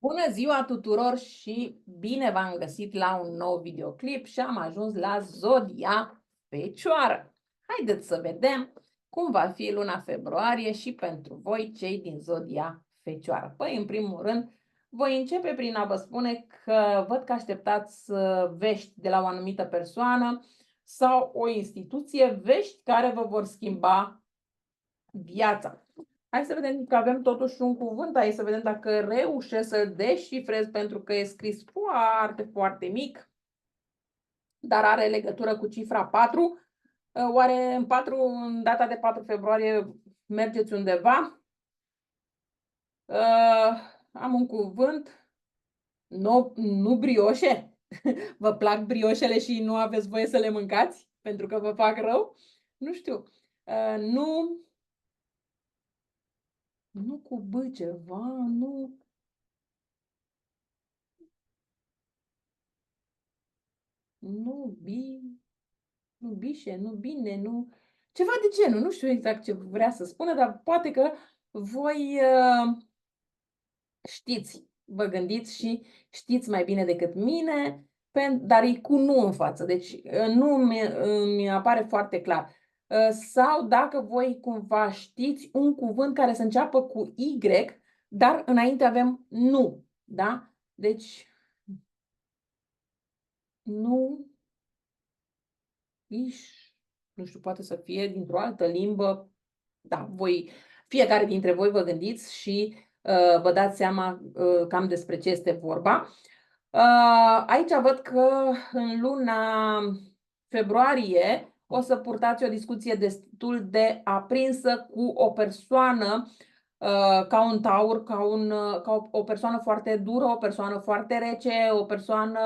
Bună ziua tuturor și bine v-am găsit la un nou videoclip și am ajuns la Zodia Fecioară. Haideți să vedem cum va fi luna februarie și pentru voi cei din Zodia Fecioară. Păi, în primul rând, voi începe prin a vă spune că văd că așteptați vești de la o anumită persoană sau o instituție, vești care vă vor schimba viața. Hai să vedem că avem totuși un cuvânt aici, să vedem dacă reușesc să-l deșifrez, pentru că e scris foarte, foarte mic, dar are legătură cu cifra 4. Oare în data de 4 februarie mergeți undeva? Am un cuvânt, nu brioșe. Vă plac brioșele și nu aveți voie să le mâncați pentru că vă fac rău? Nu știu. Nu cu B ceva, nu bi, nu bișe, nu bine, nu... Ceva de genul, nu știu exact ce vrea să spună, dar poate că voi știți, vă gândiți și știți mai bine decât mine, dar e cu nu în față, deci nu mi apare foarte clar. Sau dacă voi cumva știți un cuvânt care să înceapă cu Y, dar înainte avem nu, da? Deci nu, iș, nu știu, poate să fie dintr-o altă limbă. Da, fiecare dintre voi vă gândiți și vă dați seama cam despre ce este vorba. Aici văd că în luna februarie o să purtați o discuție destul de aprinsă cu o persoană ca un taur, ca o persoană foarte dură, o persoană foarte rece, o persoană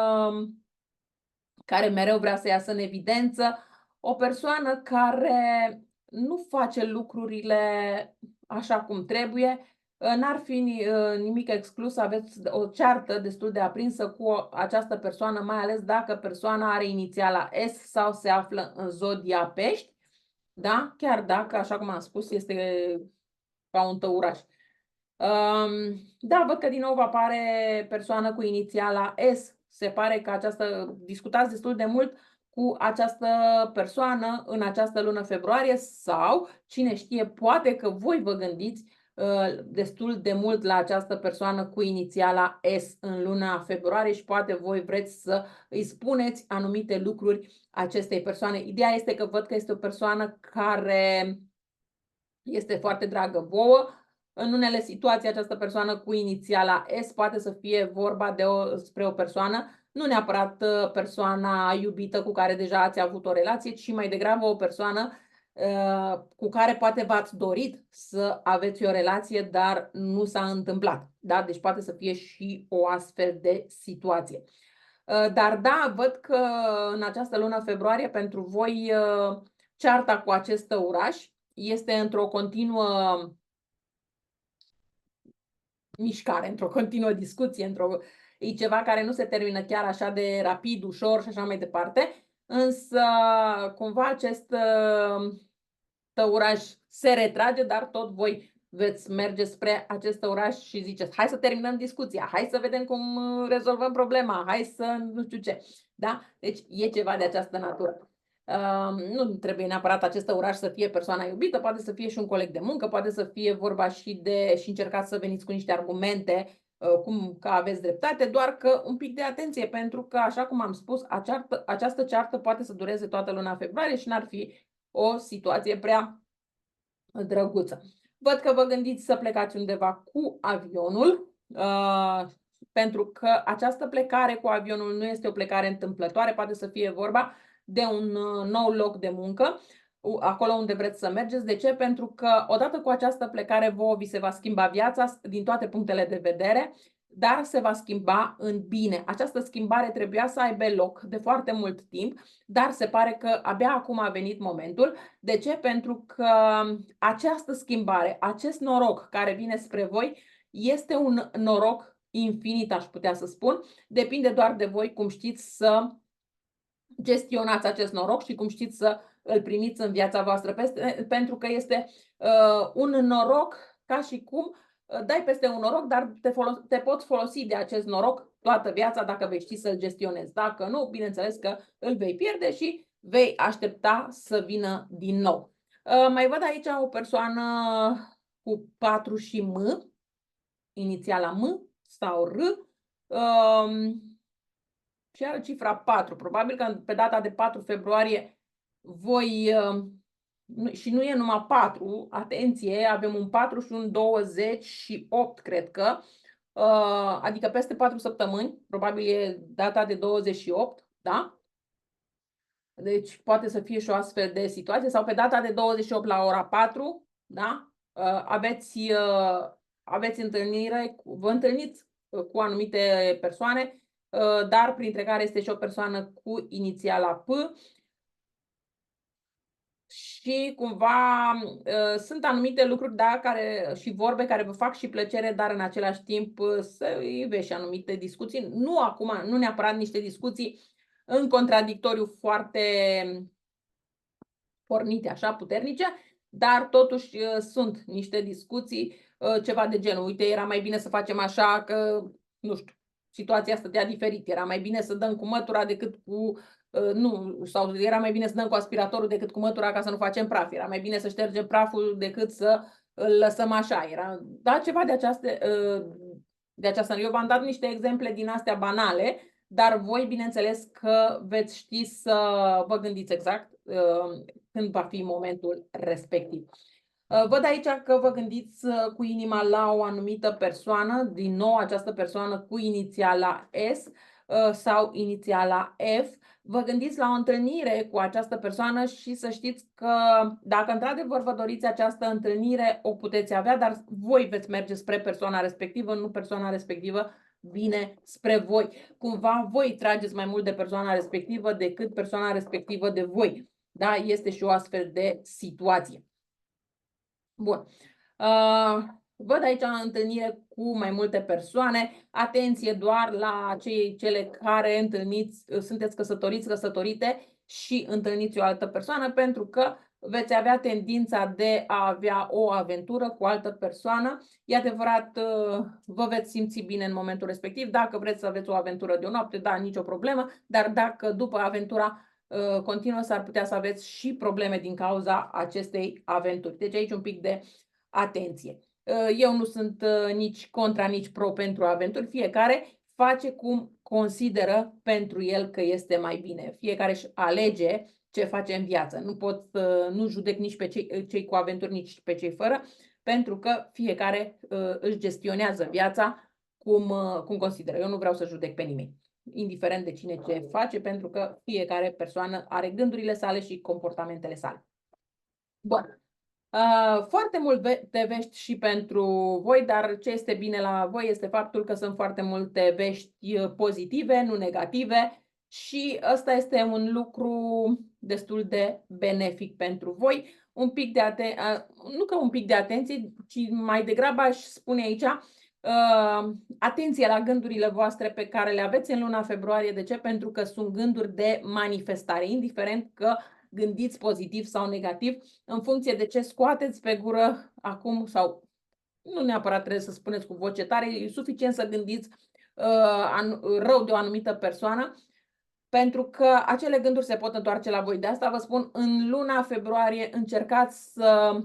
care mereu vrea să iasă în evidență, o persoană care nu face lucrurile așa cum trebuie. N-ar fi nimic exclus să aveți o ceartă destul de aprinsă cu această persoană, mai ales dacă persoana are inițiala S sau se află în zodia Pești, da? Chiar dacă, așa cum am spus, este ca un tăuraș. Da, văd că din nou apare persoană cu inițiala S. Se pare că discutați destul de mult cu această persoană în această lună februarie sau, cine știe, poate că voi vă gândiți destul de mult la această persoană cu inițiala S în luna februarie și poate voi vreți să îi spuneți anumite lucruri acestei persoane. Ideea este că văd că este o persoană care este foarte dragă vouă. În unele situații, această persoană cu inițiala S poate să fie vorba despre o persoană, nu neapărat persoana iubită cu care deja ați avut o relație, ci mai degrabă o persoană cu care poate v-ați dorit să aveți o relație, dar nu s-a întâmplat. Da? Deci poate să fie și o astfel de situație. Dar da, văd că în această lună februarie pentru voi cearta cu acest tăuraș este într-o continuă mișcare, într-o continuă discuție, e ceva care nu se termină chiar așa de rapid, ușor și așa mai departe, însă cumva acest tăuraș se retrage, dar tot voi veți merge spre acest tăuraș și ziceți, hai să terminăm discuția, hai să vedem cum rezolvăm problema, hai să nu știu ce. Da? Deci e ceva de această natură. Nu trebuie neapărat acest tăuraș să fie persoana iubită, poate să fie și un coleg de muncă, poate să fie vorba și încercați să veniți cu niște argumente cum că aveți dreptate, doar că un pic de atenție, pentru că, așa cum am spus, această ceartă poate să dureze toată luna februarie și n-ar fi o situație prea drăguță. Văd că vă gândiți să plecați undeva cu avionul, pentru că această plecare cu avionul nu este o plecare întâmplătoare, poate să fie vorba de un nou loc de muncă, acolo unde vreți să mergeți. De ce? Pentru că odată cu această plecare vi se va schimba viața din toate punctele de vedere, dar se va schimba în bine. Această schimbare trebuia să aibă loc de foarte mult timp, dar se pare că abia acum a venit momentul. De ce? Pentru că această schimbare, acest noroc care vine spre voi, este un noroc infinit, aș putea să spun. Depinde doar de voi cum știți să gestionați acest noroc și cum știți să îl primiți în viața voastră, pentru că este un noroc ca și cum dai peste un noroc, dar te poți folosi de acest noroc toată viața dacă vei ști să-l gestionezi. Dacă nu, bineînțeles că îl vei pierde și vei aștepta să vină din nou. Mai văd aici o persoană cu 4 și M, inițiala M sau R, și are cifra 4. Probabil că pe data de 4 februarie voi, și nu e numai 4, atenție, avem un 4 și un 28, cred că, adică peste 4 săptămâni, probabil e data de 28, da? Deci poate să fie și o astfel de situație, sau pe data de 28 la ora 4, da? Aveți întâlnire, vă întâlniți cu anumite persoane, dar printre care este și o persoană cu inițiala P, și cumva sunt anumite lucruri, da, și vorbe care vă fac și plăcere, dar în același timp să iveți și anumite discuții. Nu acum, nu neapărat niște discuții în contradictoriu foarte pornite, așa, puternice, dar totuși sunt niște discuții, ceva de genul. Uite, era mai bine să facem așa că, nu știu, situația stătea diferit. Era mai bine să dăm cu mătura decât cu nu, sau era mai bine să dăm cu aspiratorul decât cu mătura ca să nu facem praf. Era mai bine să ștergem praful decât să îl lăsăm așa. Era, da, ceva de aceasta. Eu v-am dat niște exemple din astea banale, dar voi, bineînțeles că veți ști să vă gândiți exact când va fi momentul respectiv. Văd aici că vă gândiți cu inima la o anumită persoană, din nou această persoană cu inițiala S sau inițiala F. Vă gândiți la o întâlnire cu această persoană și să știți că dacă într-adevăr vă doriți această întâlnire, o puteți avea, dar voi veți merge spre persoana respectivă, nu persoana respectivă vine spre voi. Cumva voi trageți mai mult de persoana respectivă decât persoana respectivă de voi. Da? Este și o astfel de situație. Bun. Văd aici o întâlnire cu mai multe persoane. Atenție doar la cele care întâlniți, sunteți căsătoriți, căsătorite și întâlniți o altă persoană, pentru că veți avea tendința de a avea o aventură cu o altă persoană. E adevărat, vă veți simți bine în momentul respectiv. Dacă vreți să aveți o aventură de o noapte, da, nicio problemă, dar dacă după aventura continuă, s-ar putea să aveți și probleme din cauza acestei aventuri. Deci aici un pic de atenție. Eu nu sunt nici contra, nici pro pentru aventuri. Fiecare face cum consideră pentru el că este mai bine. Fiecare își alege ce face în viață. Nu judec nici pe cei cu aventuri, nici pe cei fără, pentru că fiecare își gestionează viața cum consideră. Eu nu vreau să judec pe nimeni, indiferent de cine ce face, pentru că fiecare persoană are gândurile sale și comportamentele sale. Bun. Foarte multe vești și pentru voi, dar ce este bine la voi este faptul că sunt foarte multe vești pozitive, nu negative, și ăsta este un lucru destul de benefic pentru voi. Nu că un pic de atenție, ci mai degrabă aș spune aici atenție la gândurile voastre pe care le aveți în luna februarie. De ce? Pentru că sunt gânduri de manifestare, indiferent că gândiți pozitiv sau negativ, în funcție de ce scoateți pe gură acum, sau nu neapărat trebuie să spuneți cu voce tare, e suficient să gândiți rău de o anumită persoană, pentru că acele gânduri se pot întoarce la voi. De asta vă spun, în luna februarie încercați să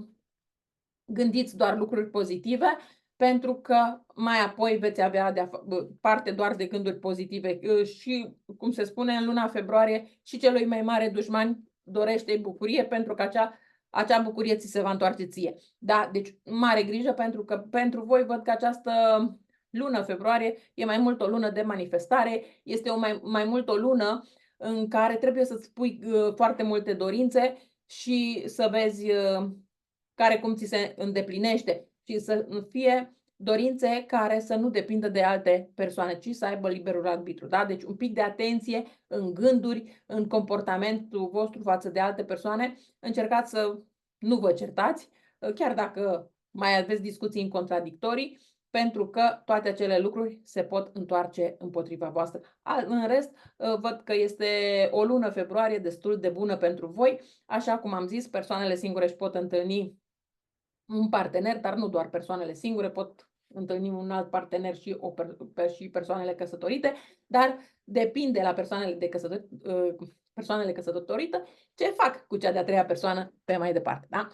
gândiți doar lucruri pozitive, pentru că mai apoi veți avea parte doar de gânduri pozitive. Și, cum se spune, în luna februarie și celui mai mare dușman dorește bucurie, pentru că acea bucurie ți se va întoarce ție. Da? Deci mare grijă, pentru că pentru voi văd că această lună februarie e mai mult o lună de manifestare, este mai mult o lună în care trebuie să-ți pui foarte multe dorințe și să vezi care cum ți se îndeplinește, și să fie dorințe care să nu depindă de alte persoane, ci să aibă liberul arbitru. Da? Deci un pic de atenție în gânduri, în comportamentul vostru față de alte persoane. Încercați să nu vă certați, chiar dacă mai aveți discuții în contradictorii, pentru că toate acele lucruri se pot întoarce împotriva voastră. În rest, văd că este o lună februarie destul de bună pentru voi. Așa cum am zis, persoanele singure își pot întâlni un partener, dar nu doar persoanele singure, pot întâlnim un alt partener și, și persoanele căsătorite, dar depinde la persoanele căsătorite ce fac cu cea de-a treia persoană pe mai departe. Da?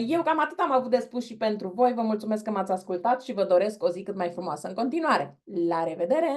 Eu cam atât am avut de spus și pentru voi. Vă mulțumesc că m-ați ascultat și vă doresc o zi cât mai frumoasă în continuare. La revedere!